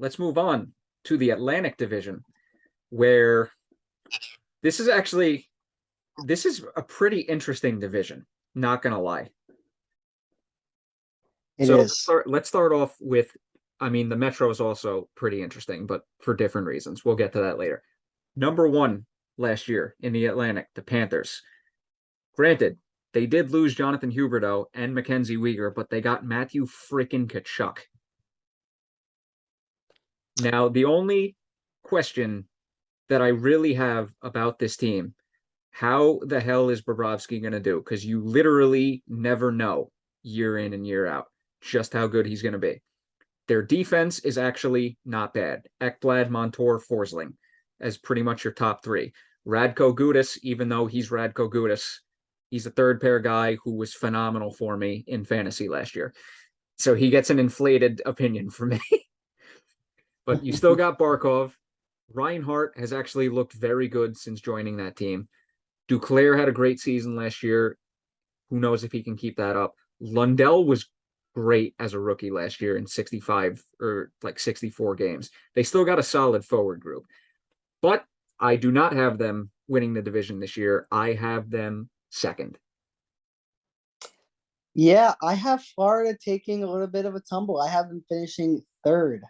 let's move on to the Atlantic Division, where this is a pretty interesting division, not gonna lie. It So is. let's start off with, I mean, the Metro is also pretty interesting, but for different reasons. We'll get to that later. Number one last year in the Atlantic, the Panthers. Granted, they did lose Jonathan Huberdeau and Mackenzie Weegar, but they got Matthew freaking Tkachuk. Now, the only question that I really have about this team, how the hell is Bobrovsky going to do? Because you literally never know year in and year out just how good he's going to be. Their defense is actually not bad. Ekblad, Montour, Forsling as pretty much your top three. Radko Gudas, even though he's Radko Gudas, he's a third pair guy who was phenomenal for me in fantasy last year. So he gets an inflated opinion from me. But you still got Barkov. Reinhart has actually looked very good since joining that team. Duclair had a great season last year. Who knows if he can keep that up? Lundell was great as a rookie last year in 65 or like 64 games. They still got a solid forward group. But I do not have them winning the division this year. I have them second. Yeah, I have Florida taking a little bit of a tumble. I have them finishing third.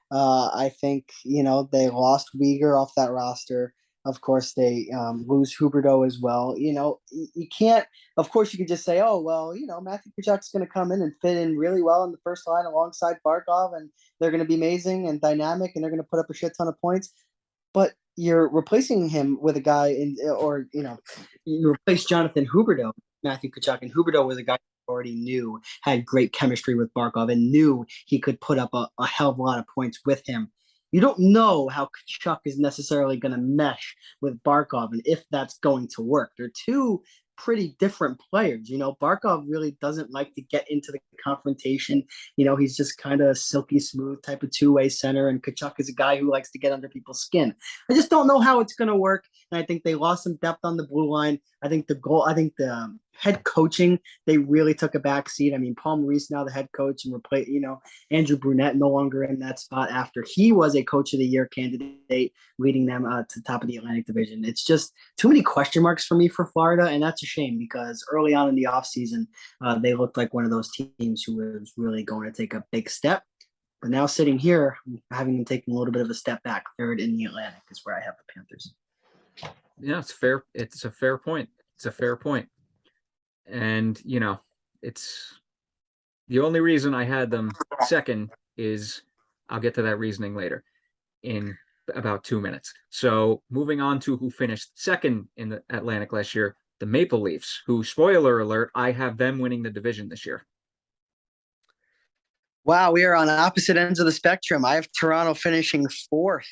I think, they lost Uyghur off that roster. Of course, they lose Huberto as well. You can't, of course, you could just say, oh, well, Matthew Tkachuk's going to come in and fit in really well in the first line alongside Barkov, and they're going to be amazing and dynamic, and they're going to put up a shit ton of points. But you're replacing him with a guy you replace Jonathan Huberto, Matthew Tkachuk, and Huberto was a guy already knew had great chemistry with Barkov and knew he could put up a hell of a lot of points with him. You don't know how Tkachuk is necessarily going to mesh with Barkov and if that's going to work. They're two pretty different players. Barkov really doesn't like to get into the confrontation. He's just kind of a silky smooth type of two-way center, and Tkachuk is a guy who likes to get under people's skin. I just don't know how it's going to work, and I think they lost some depth on the blue line. I think the head coaching, they really took a back seat. I mean, Paul Maurice now the head coach, and Andrew Brunette no longer in that spot after he was a coach of the year candidate, leading them to the top of the Atlantic Division. It's just too many question marks for me for Florida, and that's a shame because early on in the offseason, they looked like one of those teams who was really going to take a big step. But now sitting here, having them taking a little bit of a step back, third in the Atlantic is where I have the Panthers. Yeah, it's fair. It's a fair point. And, it's the only reason I had them second is I'll get to that reasoning later in about 2 minutes. So moving on to who finished second in the Atlantic last year, the Maple Leafs, who, spoiler alert, I have them winning the division this year. Wow, we are on opposite ends of the spectrum. I have Toronto finishing fourth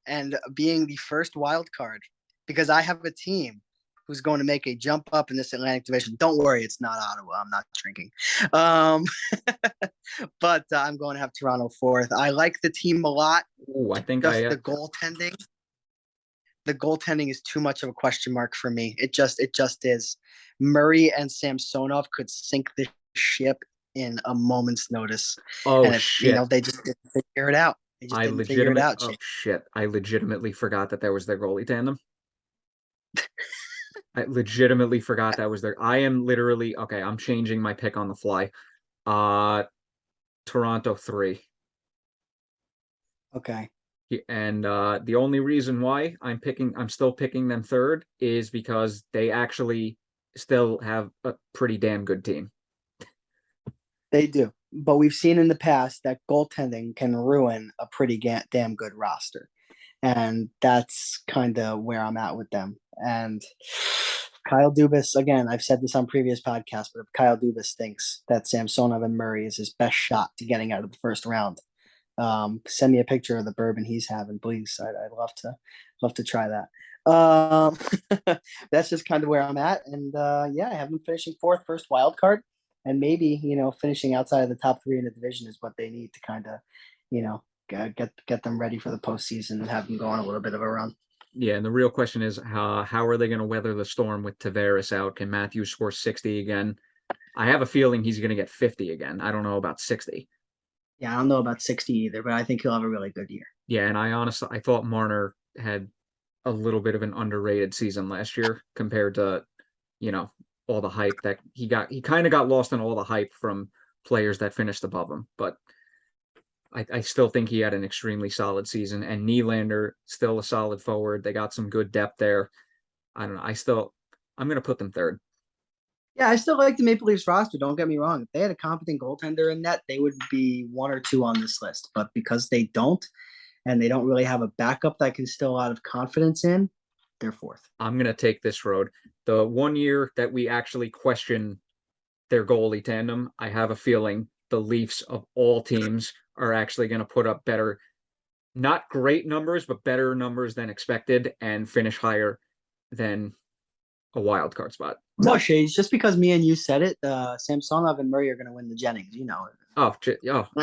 and being the first wild card because I have a team who's going to make a jump up in this Atlantic Division. Don't worry, it's not Ottawa. I'm not drinking. But I'm going to have Toronto fourth. I like the team a lot. Ooh, I think the goaltending. The goaltending is too much of a question mark for me. It just is. Murray and Samsonov could sink the ship in a moment's notice. Oh, and if, shit. They just didn't figure it out. They just didn't figure it out. Oh, shit. I legitimately forgot that was their goalie tandem. I legitimately forgot that was there. I am literally okay. I'm changing my pick on the fly. Toronto 3. Okay. And the only reason why I'm still picking them third is because they actually still have a pretty damn good team. They do. But we've seen in the past that goaltending can ruin a pretty damn good roster. And that's kind of where I'm at with them. And Kyle Dubas, again, I've said this on previous podcasts, but if Kyle Dubas thinks that Samsonov and Murray is his best shot to getting out of the first round, send me a picture of the bourbon he's having, please. I'd love to try that. That's just kind of where I'm at. And I have them finishing fourth, first wild card. And maybe, finishing outside of the top three in the division is what they need to kind of, get them ready for the postseason and have them go on a little bit of a run. Yeah, and the real question is how are they going to weather the storm with Tavares out? Can Matthews score 60 again? I have a feeling he's going to get 50 again. I don't know about 60. Yeah, I don't know about 60 either, but I think he'll have a really good year. Yeah, and I thought Marner had a little bit of an underrated season last year compared to, you know, all the hype that he got. He kind of got lost in all the hype from players that finished above him, but I still think he had an extremely solid season. And Nylander, still a solid forward. They got some good depth there. I don't know. I'm going to put them third. Yeah, I still like the Maple Leafs roster. Don't get me wrong. If they had a competent goaltender in net, they would be one or two on this list. But because they don't, and they don't really have a backup that I can instill a lot of confidence in, they're fourth. I'm going to take this road. The one year that we actually question their goalie tandem, I have a feeling the Leafs of all teams are actually going to put up better, not great numbers, but better numbers than expected and finish higher than a wild card spot. No shades. Just because me and you said it, Samsonov and Murray are going to win the Jennings. You know it. Oh,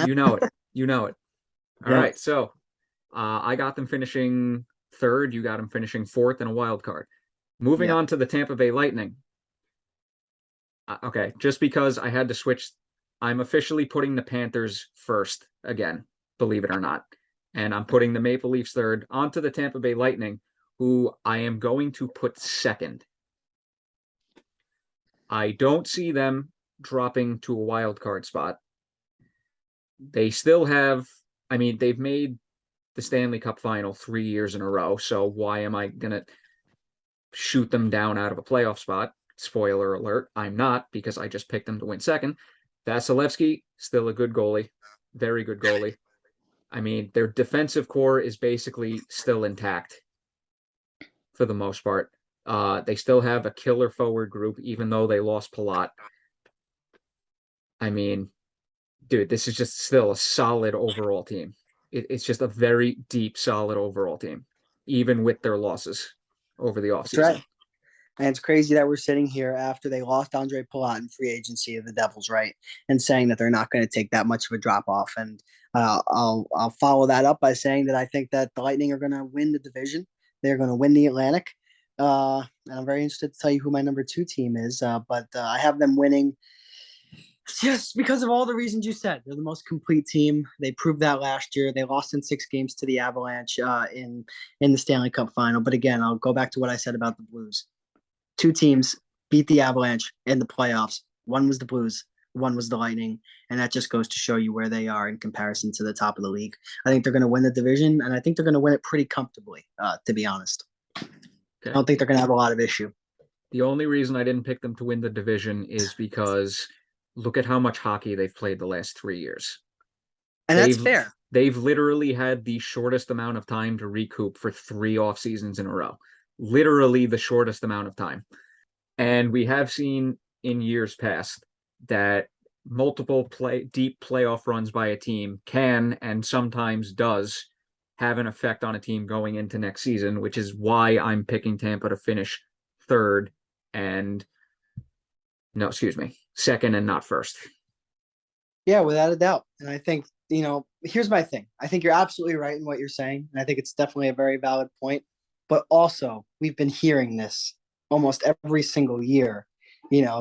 you know it. You know it. All Yep. right. So I got them finishing third. You got them finishing fourth in a wild card. Moving Yep. on to the Tampa Bay Lightning. Okay, just because I had to switch, I'm officially putting the Panthers first again, believe it or not. And I'm putting the Maple Leafs third onto the Tampa Bay Lightning, who I am going to put second. I don't see them dropping to a wild card spot. They still have, I mean, they've made the Stanley Cup final 3 years in a row. So why am I going to shoot them down out of a playoff spot? Spoiler alert, I'm not, because I just picked them to win second. Vasilevsky, still a good goalie, very good goalie. I mean, their defensive core is basically still intact for the most part. They still have a killer forward group, even though they lost Palat. I mean, dude, this is just still a solid overall team. It's just a very deep, solid overall team, even with their losses over the That's offseason. right. And it's crazy that we're sitting here after they lost Andre Palat in free agency of the Devils, right? And saying that they're not going to take that much of a drop off. And I'll follow that up by saying that I think that the Lightning are going to win the division. They're going to win the Atlantic. And I'm very interested to tell you who my number two team is. But I have them winning just because of all the reasons you said. They're the most complete team. They proved that last year. They lost in 6 games to the Avalanche in the Stanley Cup final. But again, I'll go back to what I said about the Blues. Two teams beat the Avalanche in the playoffs. One was the Blues, one was the Lightning, and that just goes to show you where they are in comparison to the top of the league. I think they're going to win the division, and I think they're going to win it pretty comfortably, to be honest. Okay. I don't think they're going to have a lot of issue. The only reason I didn't pick them to win the division is because look at how much hockey they've played the last 3 years. And that's fair. They've literally had the shortest amount of time to recoup for 3 off seasons in a row. Literally the shortest amount of time. And we have seen in years past that multiple deep playoff runs by a team can and sometimes does have an effect on a team going into next season, which is why I'm picking Tampa to finish third and no, excuse me, second and not first. Yeah, without a doubt. And I think, here's my thing. I think you're absolutely right in what you're saying. And I think it's definitely a very valid point. But also, we've been hearing this almost every single year,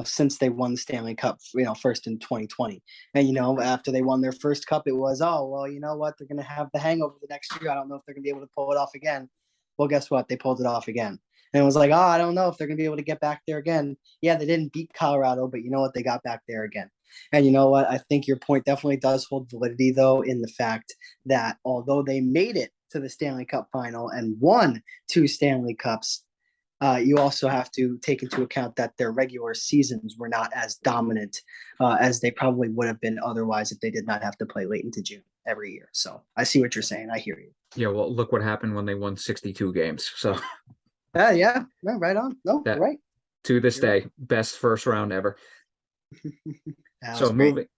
since they won the Stanley Cup, first in 2020. And, after they won their first cup, it was, oh, well, you know what? They're going to have the hangover the next year. I don't know if they're going to be able to pull it off again. Well, guess what? They pulled it off again. And it was like, oh, I don't know if they're going to be able to get back there again. Yeah, they didn't beat Colorado, but you know what? They got back there again. And you know what? I think your point definitely does hold validity, though, in the fact that although they made it to the Stanley Cup final and won 2 Stanley Cups, you also have to take into account that their regular seasons were not as dominant as they probably would have been otherwise if they did not have to play late into June every year. So I see what you're saying. I hear you. Yeah, well, look what happened when they won 62 games. So yeah, right on. No, that, right. to this day, right. Best first round ever. So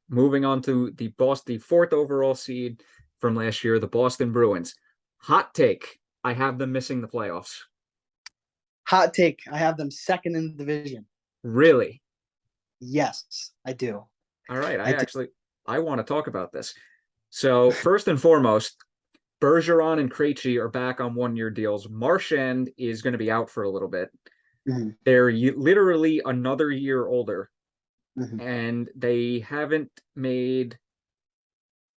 moving on to the fourth overall seed from last year, the Boston Bruins. Hot take: I have them missing the playoffs. Hot take: I have them second in the division. Really? Yes, I do. All right, I want to talk about this. So first and foremost, Bergeron and Krejci are back on 1-year deals. Marchand is going to be out for a little bit. Mm-hmm. They're literally another year older. Mm-hmm. And they haven't made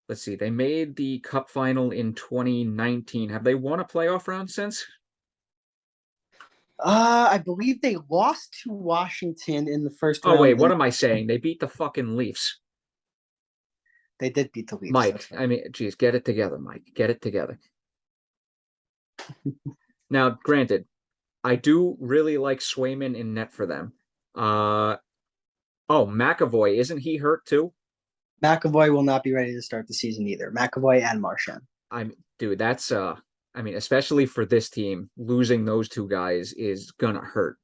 let's see, they made the Cup final in 2019. Have they won a playoff round since? I believe they lost to Washington in the first Oh wait, round. what am I saying? They beat the fucking Leafs. They did beat the Leafs. Mike, I mean, geez, get it together, Mike. Get it together. Now, granted, I do really like Swayman in net for them. Oh, McAvoy, isn't he hurt too? McAvoy will not be ready to start the season either. McAvoy and Marchand. Dude, that's I mean, especially for this team, losing those two guys is gonna hurt.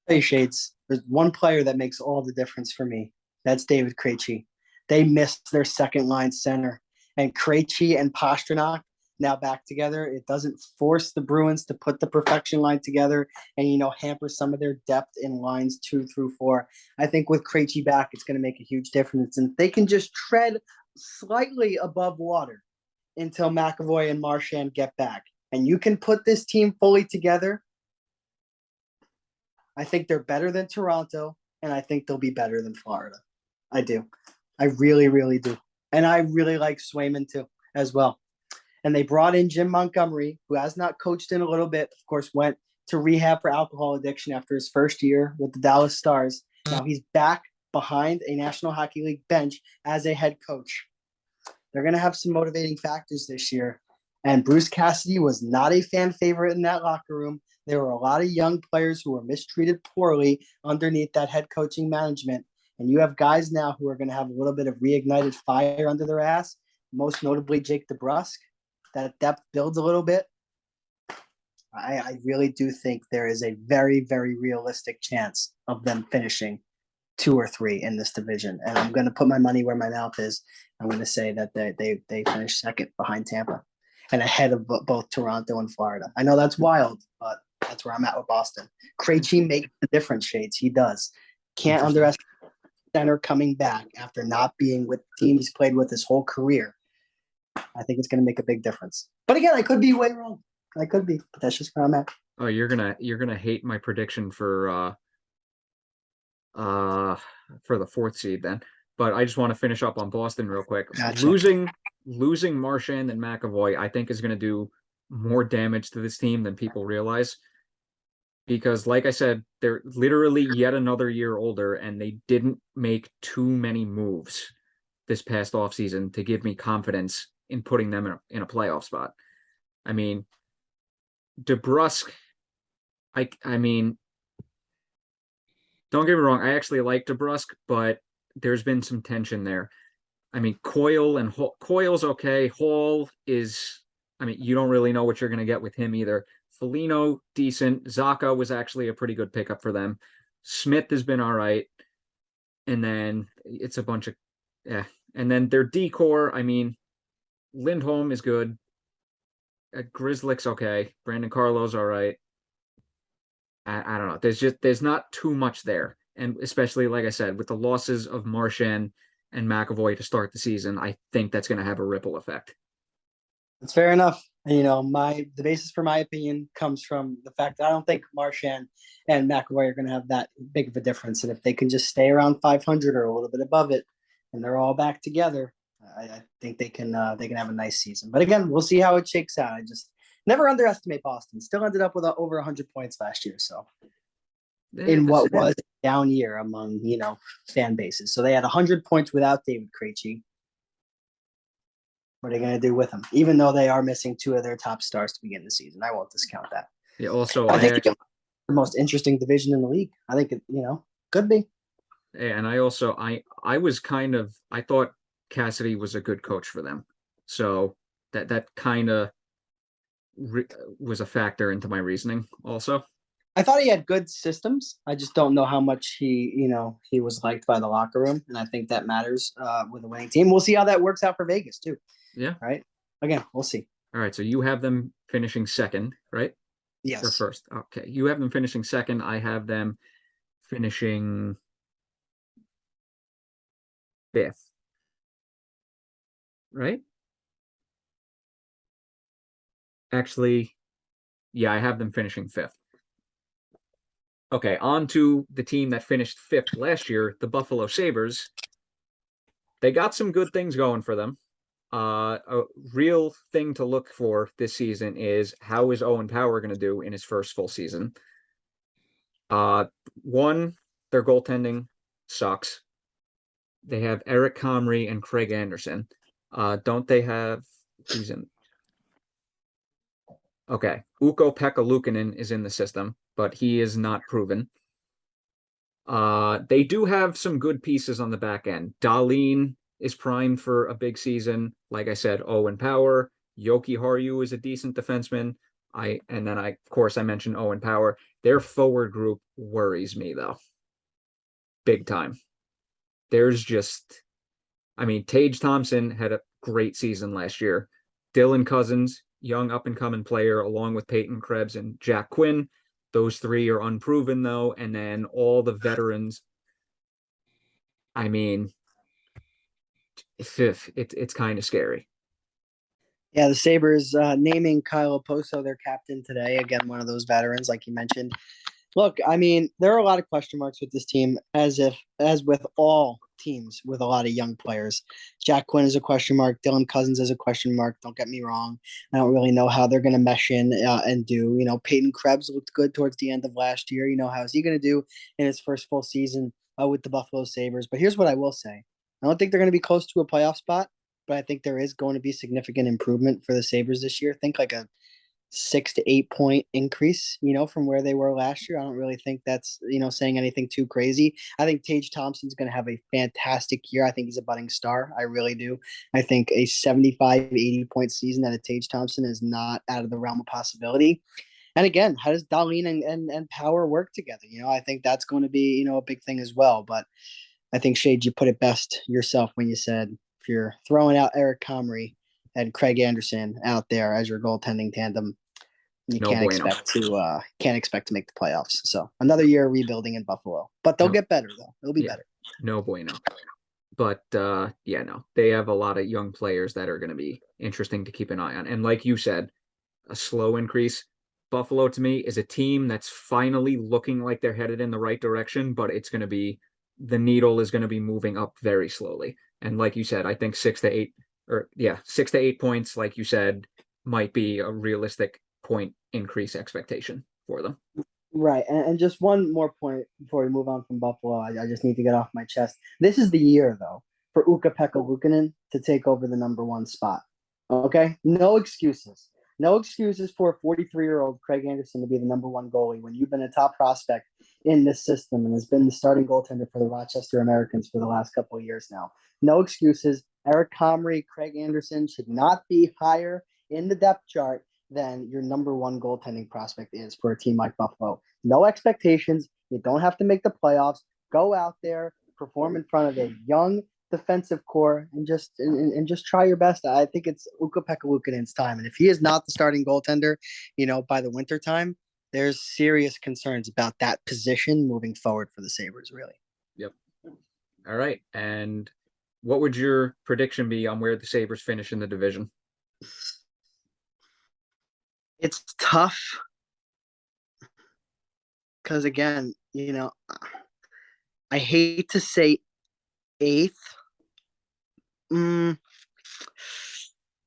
Hey, Shades, there's one player that makes all the difference for me. That's David Krejci. They missed their second line center, and Krejci and Pastrnak now back together. It doesn't force the Bruins to put the perfection line together and hamper some of their depth in lines 2 through 4. I think with Krejci back, it's going to make a huge difference, and they can just tread slightly above water until McAvoy and Marchand get back. And you can put this team fully together. I think they're better than Toronto, and I think they'll be better than Florida. I do. I really, really do. And I really like Swayman too, as well. And they brought in Jim Montgomery, who has not coached in a little bit, of course, went to rehab for alcohol addiction after his first year with the Dallas Stars. Now he's back behind a National Hockey League bench as a head coach. They're going to have some motivating factors this year. And Bruce Cassidy was not a fan favorite in that locker room. There were a lot of young players who were mistreated poorly underneath that head coaching management. And you have guys now who are going to have a little bit of reignited fire under their ass, most notably Jake DeBrusk. That depth builds a little bit. I really do think there is a very, very realistic chance of them finishing 2 or 3 in this division. And I'm going to put my money where my mouth is. I'm going to say that they finish second behind Tampa and ahead of both Toronto and Florida. I know that's wild, but that's where I'm at with Boston. Krejci makes the difference, Shades. He does. Can't underestimate center coming back after not being with the team he's played with his whole career. I think it's going to make a big difference. But again, I could be way wrong. I could be, but that's just where I'm at. Oh, you're gonna hate my prediction for the 4th seed then. But I just want to finish up on Boston real quick. Gotcha. Losing Marchand and McAvoy, I think, is going to do more damage to this team than people realize. Because, like I said, they're literally yet another year older, and they didn't make too many moves this past offseason to give me confidence in putting them in a playoff spot. I mean, DeBrusk, I mean, don't get me wrong, I actually like DeBrusk, but there's been some tension there. I mean, Coyle's okay. Hall is, I mean, you don't really know what you're going to get with him either. Foligno, decent. Zaka was actually a pretty good pickup for them. Smith has been all right. And then it's a bunch of, yeah. And then their decor, I mean, Lindholm is good. Grizzlick's okay. Brandon Carlo's all right. I don't know. There's not too much there. And especially, like I said, with the losses of Marchand and McAvoy to start the season, I think that's going to have a ripple effect. That's fair enough. The basis for my opinion comes from the fact that I don't think Marchand and McAvoy are going to have that big of a difference. And if they can just stay around 500 or a little bit above it, and they're all back together, I think they can have a nice season. But again, we'll see how it shakes out. I just never underestimate Boston. Still ended up with over 100 points last year. So in what was a down year among fan bases, so they had 100 points without David Krejci. What are they going to do with them? Even though they are missing 2 of their top stars to begin the season, I won't discount that. Yeah. Also, I think it's the most interesting division in the league. I think it, could be. And I also, I was kind of, I thought Cassidy was a good coach for them. So that kind of was a factor into my reasoning also. I thought he had good systems. I just don't know how much he was liked by the locker room. And I think that matters with a winning team. We'll see how that works out for Vegas too. Yeah. Right. Again, we'll see. All right. So you have them finishing second, right? Yes. Or first. Okay. You have them finishing second. I have them finishing 5th. Right? Actually, yeah, I have them finishing 5th. Okay, on to the team that finished 5th last year, the Buffalo Sabers. they got some good things going for them. A real thing to look for this season is how is Owen Power going to do in his first full season? One, their goaltending sucks. They have Eric Comrie and Craig Anderson. Don't they have who's in? Okay, Ukko-Pekka Luukkonen is in the system, but he is not proven. They do have some good pieces on the back end. Dahlin is primed for a big season. Like I said, Owen Power, Yoki Haru is a decent defenseman. Of course I mentioned Owen Power. Their forward group worries me though. Big time. There's just Tage Thompson had a great season last year. Dylan Cousins, young up and coming player, along with Peyton Krebs and Jack Quinn. Those three are unproven though, and then all the veterans. It's kind of scary. Yeah, the Sabers naming Kyle Oposo their captain today. Again, one of those veterans, like you mentioned. Look, there are a lot of question marks with this team, as with all teams with a lot of young players. Jack Quinn is a question mark. Dylan Cousins is a question mark. Don't get me wrong. I don't really know how they're going to mesh in and do. Peyton Krebs looked good towards the end of last year. How is he going to do in his first full season with the Buffalo Sabres? But here's what I will say. I don't think they're going to be close to a playoff spot, but I think there is going to be significant improvement for the Sabres this year. I think like a 6 to 8 point increase, from where they were last year. I don't really think that's, saying anything too crazy. I think Tage Thompson's going to have a fantastic year. I think he's a budding star. I really do. I think a 75, 80 point season out of Tage Thompson is not out of the realm of possibility. And again, how does Dahlin and Power work together? I think that's going to be, a big thing as well. But I think, Shade, you put it best yourself when you said if you're throwing out Eric Comrie and Craig Anderson out there as your goaltending tandem, you No bueno. Can't expect to make the playoffs. So another year rebuilding in Buffalo, but they'll get better though. They'll be better. No bueno. But they have a lot of young players that are going to be interesting to keep an eye on. And like you said, a slow increase. Buffalo to me is a team that's finally looking like they're headed in the right direction, but the needle is going to be moving up very slowly. And like you said, I think 6 to 8 points, like you said, might be a realistic point increase expectation for them. Right. And just one more point before we move on from Buffalo. I just need to get off my chest. This is the year, though, for Ukko-Pekka Luukkonen to take over the number one spot. Okay? No excuses. No excuses for a 43-year-old Craig Anderson to be the number one goalie when you've been a top prospect in this system and has been the starting goaltender for the Rochester Americans for the last couple of years now. No excuses. Eric Comrie, Craig Anderson should not be higher in the depth chart than your number one goaltending prospect is for a team like Buffalo. No expectations. You don't have to make the playoffs. Go out there, perform in front of a young defensive core, and just try your best. I think it's Ukko-Pekka Luukkonen's time. And if he is not the starting goaltender, by the winter time, there's serious concerns about that position moving forward for the Sabres, really. Yep. All right. And what would your prediction be on where the Sabres finish in the division? It's tough because, again, I hate to say eighth. I'm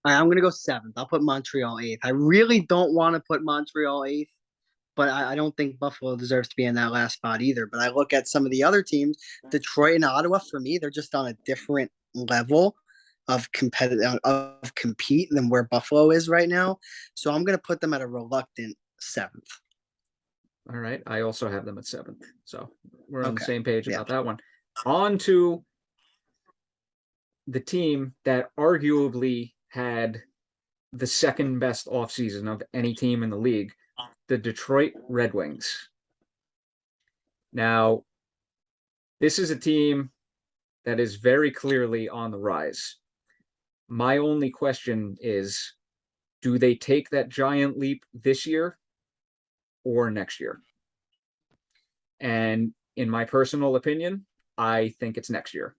going to go seventh. I'll put Montreal eighth. I really don't want to put Montreal eighth, but I don't think Buffalo deserves to be in that last spot either. But I look at some of the other teams, Detroit and Ottawa, for me, they're just on a different level of compete than where Buffalo is right now. So I'm going to put them at a reluctant seventh. All right. I also have them at seventh. So we're on the same page about that one. On to the team that arguably had the second best offseason of any team in the league, the Detroit Red Wings. Now, this is a team that is very clearly on the rise. My only question is, do they take that giant leap this year or next year? And in my personal opinion, I think it's next year.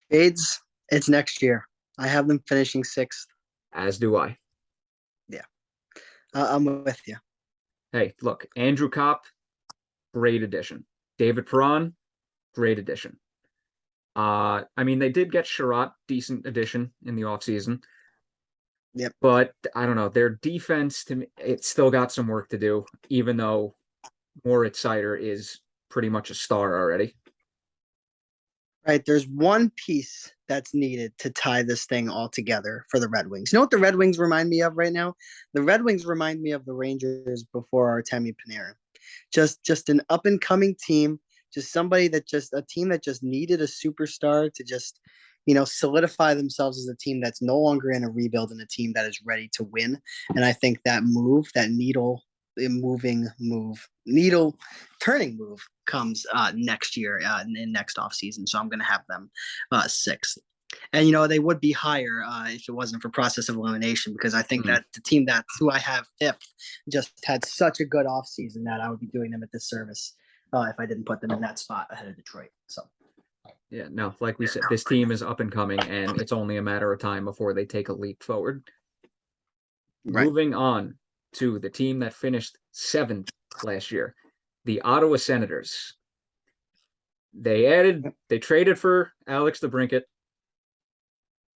It's next year. I have them finishing sixth. As do I. Yeah. I'm with you. Hey, look, Andrew Kopp, great addition. David Perron, great addition. I mean, they did get Sherratt, decent addition in the offseason. Yep. But I don't know. Their defense, to me, it's still got some work to do, even though Moritz Seider is pretty much a star already. Right. There's one piece that's needed to tie this thing all together for the Red Wings. You know what the Red Wings remind me of right now? The Red Wings remind me of the Rangers before Artemi Panarin. Just an up and coming team, just somebody that just a team that just needed a superstar to just, solidify themselves as a team that's no longer in a rebuild and a team that is ready to win. And I think that move, that needle turning move comes next year in next offseason. So I'm going to have them sixth. And they would be higher if it wasn't for process of elimination, because I think that the team who I have fifth just had such a good offseason that I would be doing them a disservice if I didn't put them in that spot ahead of Detroit. So yeah, no, like we said, this team is up and coming, and it's only a matter of time before they take a leap forward. right. Moving on to the team that finished seventh last year, the Ottawa Senators. They traded for Alex DeBrincat.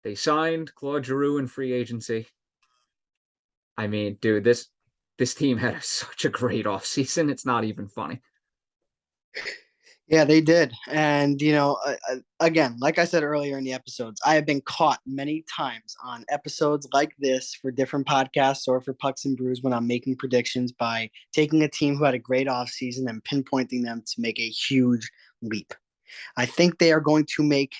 They signed Claude Giroux in free agency. I mean, dude, this team had such a great offseason. It's not even funny. Yeah, they did. And, again, like I said earlier in the episodes, I have been caught many times on episodes like this for different podcasts or for Pucks and Brews when I'm making predictions by taking a team who had a great offseason and pinpointing them to make a huge leap. I think they are going to make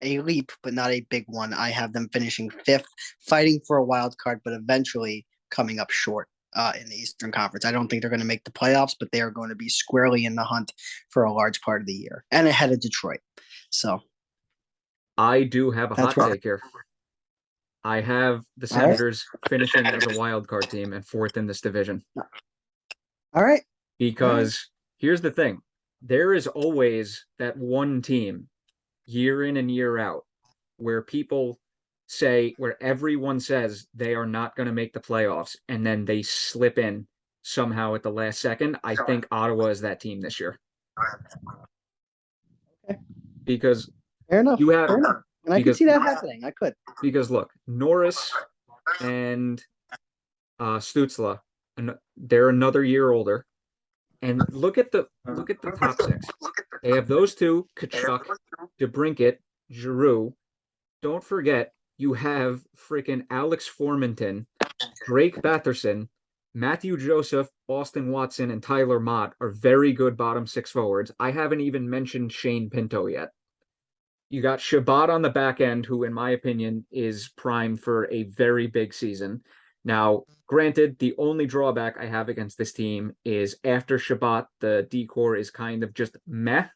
a leap, but not a big one. I have them finishing fifth, fighting for a wild card, but eventually coming up short in the Eastern Conference. I don't think they're going to make the playoffs, but they are going to be squarely in the hunt for a large part of the year and ahead of Detroit. So I do have a hot take here. I have the Senators finishing as a wild card team and fourth in this division. All right. Because here's the thing. There is always that one team year in and year out where everyone says they are not going to make the playoffs and then they slip in somehow at the last second. I think Ottawa is that team this year. Okay. Because fair enough. And I could see that happening. I could. Because look, Norris and Stützle, they're another year older. And look at the top six. They have those two, Tkachuk, DeBrincat, Giroux. Don't forget, you have freaking Alex Formenton, Drake Batherson, Matthew Joseph, Austin Watson, and Tyler Mott are very good bottom six forwards. I haven't even mentioned Shane Pinto yet. You got Shabbat on the back end, who, in my opinion, is primed for a very big season. Now, granted, the only drawback I have against this team is after Shabbat, the decor is kind of just meh.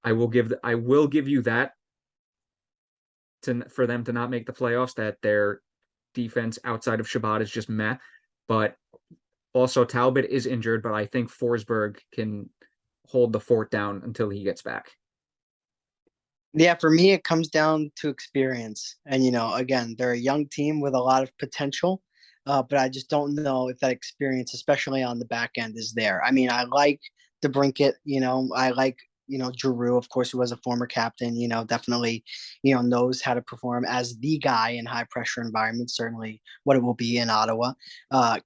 I will give you that for them to not make the playoffs, that their defense outside of Shabbat is just meh. But also Talbot is injured, but I think Forsberg can hold the fort down until he gets back. Yeah, for me, it comes down to experience. And, again, they're a young team with a lot of potential, but I just don't know if that experience, especially on the back end, is there. I mean, I like DeBrincat, I like, Giroux, of course, who was a former captain, definitely, knows how to perform as the guy in high pressure environments, certainly what it will be in Ottawa.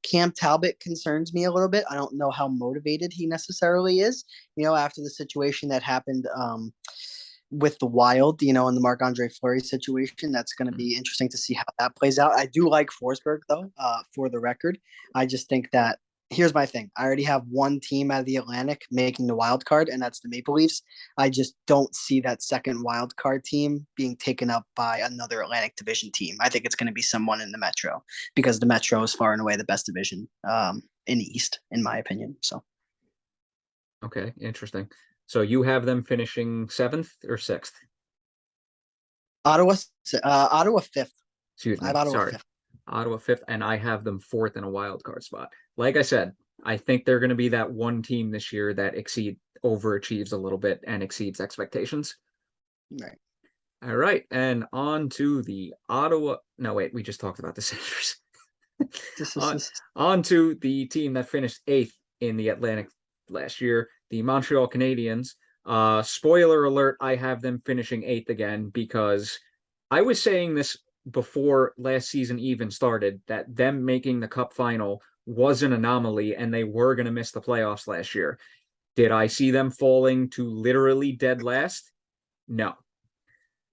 Cam Talbot concerns me a little bit. I don't know how motivated he necessarily is, after the situation that happened with the Wild, in the Marc-Andre Fleury situation. That's going to be interesting to see how that plays out. I do like Forsberg, though, for the record. I just think that here's my thing. I already have one team out of the Atlantic making the wild card, and that's the Maple Leafs. I just don't see that second wild card team being taken up by another Atlantic Division team. I think it's going to be someone in the Metro, because the Metro is far and away the best division in the East, in my opinion. So, okay, interesting. So you have them finishing seventh or sixth? Ottawa fifth. Excuse me. Ottawa fifth. Ottawa fifth, and I have them fourth in a wild card spot. Like I said, I think they're going to be that one team this year that overachieves a little bit and exceeds expectations. Right. All right, and on to the Ottawa. No, wait, we just talked about the Sabers. on to the team that finished eighth in the Atlantic last year, the Montreal Canadiens. Spoiler alert, I have them finishing 8th again because I was saying this before last season even started, that them making the cup final was an anomaly and they were going to miss the playoffs last year. Did I see them falling to literally dead last? No.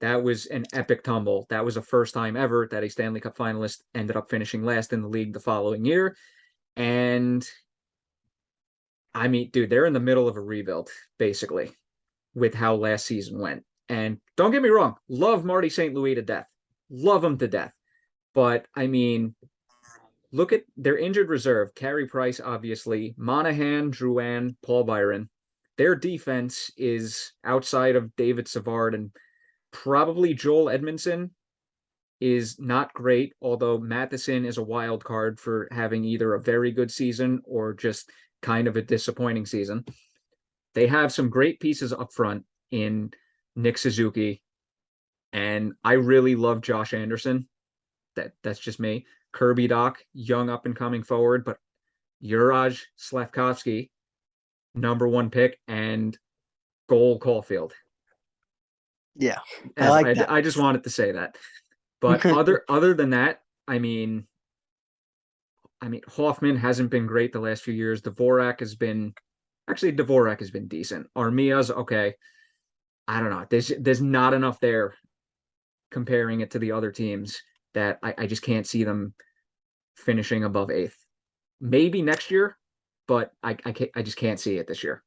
That was an epic tumble. That was the first time ever that a Stanley Cup finalist ended up finishing last in the league the following year. And I mean, dude, they're in the middle of a rebuild, basically, with how last season went. And don't get me wrong, love Marty St. Louis to death. Love him to death. But I mean, look at their injured reserve. Carey Price, obviously, Monahan, Drouin, Paul Byron. Their defense is outside of David Savard and probably Joel Edmondson is not great, although Matheson is a wild card for having either a very good season or just kind of a disappointing season. They have some great pieces up front in Nick Suzuki, and I really love Josh Anderson. That's just me. Kirby Doc, young up and coming forward, but Juraj Slavkovsky, number 1 pick, and Cole Caulfield. Yeah, I like that. I just wanted to say that. But other than that, I mean, Hoffman hasn't been great the last few years. Dvorak has been decent. Armia's okay. I don't know. There's not enough there comparing it to the other teams that I just can't see them finishing above 8th. Maybe next year, but I just can't see it this year.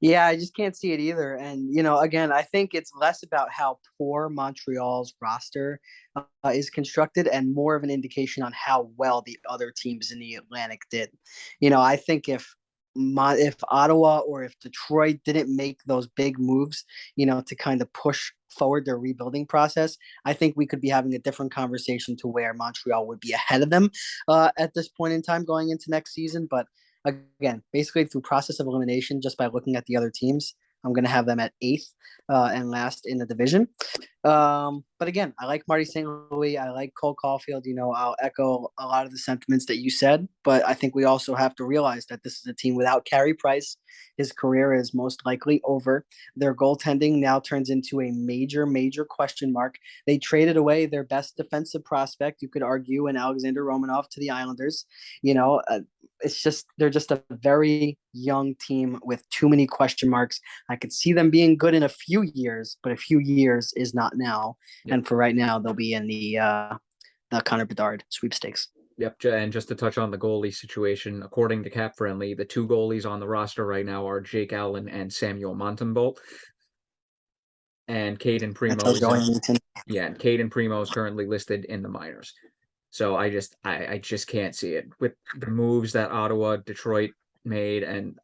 Yeah, I just can't see it either. And, again, I think it's less about how poor Montreal's roster is constructed and more of an indication on how well the other teams in the Atlantic did. I think if Ottawa or if Detroit didn't make those big moves, to kind of push forward their rebuilding process, I think we could be having a different conversation to where Montreal would be ahead of them at this point in time going into next season. But again, basically through process of elimination, just by looking at the other teams, I'm going to have them at 8th and last in the division. But again, I like Marty St. Louis. I like Cole Caulfield. I'll echo a lot of the sentiments that you said, but I think we also have to realize that this is a team without Carey Price. His career is most likely over. Their goaltending now turns into a major, major question mark. They traded away their best defensive prospect, you could argue, in Alexander Romanov to the Islanders. They're just a very young team with too many question marks. I could see them being good in a few years, but a few years is not now. Yep. And for right now, they'll be in the Connor Bedard sweepstakes. Yep, and just to touch on the goalie situation, according to Cap Friendly, the 2 goalies on the roster right now are Jake Allen and Samuel Montembeault. And Caden Primo and Caden Primo is currently listed in the minors. So I just can't see it with the moves that Ottawa, Detroit made, and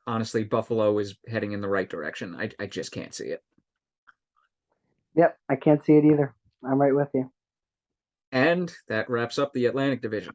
honestly Buffalo is heading in the right direction. I just can't see it. Yep, I can't see it either. I'm right with you. And that wraps up the Atlantic Division.